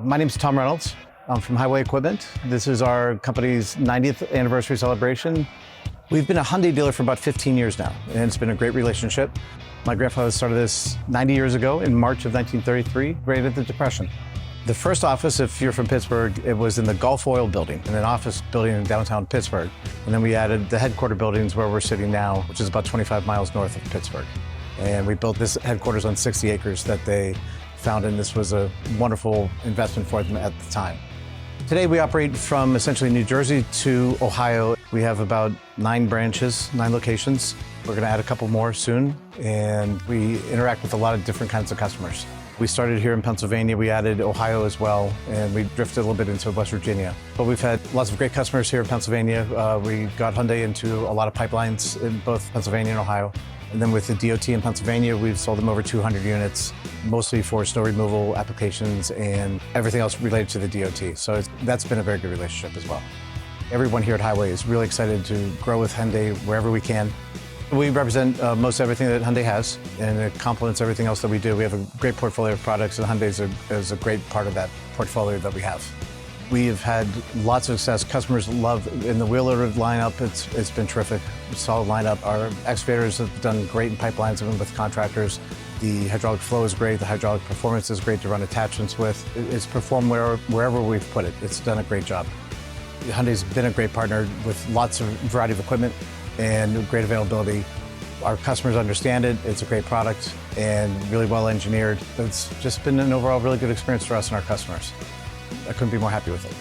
My name's Thom Reynolds. I'm from Highway Equipment. This is our company's 90th anniversary celebration. We've been a Hyundai dealer for about 15 years now, and it's been a great relationship. My grandfather started this 90 years ago in March of 1933, right at the Depression. The first office, if you're from Pittsburgh, it was in the Gulf Oil building, in an office building in downtown Pittsburgh. And then we added the headquarter buildings where we're sitting now, which is about 25 miles north of Pittsburgh. And we built this headquarters on 60 acres that they found, and this was a wonderful investment for them at the time. Today we operate from essentially New Jersey to Ohio. We have about 9 branches, 9 locations. We're going to add a couple more soon, and we interact with a lot of different kinds of customers. We started here in Pennsylvania, we added Ohio as well, and we drifted a little bit into West Virginia. But we've had lots of great customers here in Pennsylvania. We got Hyundai into a lot of pipelines in both Pennsylvania and Ohio. And then with the DOT in Pennsylvania, we've sold them over 200 units, mostly for snow removal applications and everything else related to the DOT. So that's been a very good relationship as well. Everyone here at Highway is really excited to grow with Hyundai wherever we can. We represent most everything that Hyundai has, and it complements everything else that we do. We have a great portfolio of products, and Hyundai is a great part of that portfolio that we have. We've had lots of success. Customers love, in the wheel loader lineup, it's been terrific. Solid lineup. Our excavators have done great in pipelines, even with contractors. The hydraulic flow is great. The hydraulic performance is great to run attachments with. It's performed wherever we've put it. It's done a great job. Hyundai's been a great partner with lots of variety of equipment and great availability. Our customers understand it. It's a great product and really well engineered. It's just been an overall really good experience for us and our customers. I couldn't be more happy with it.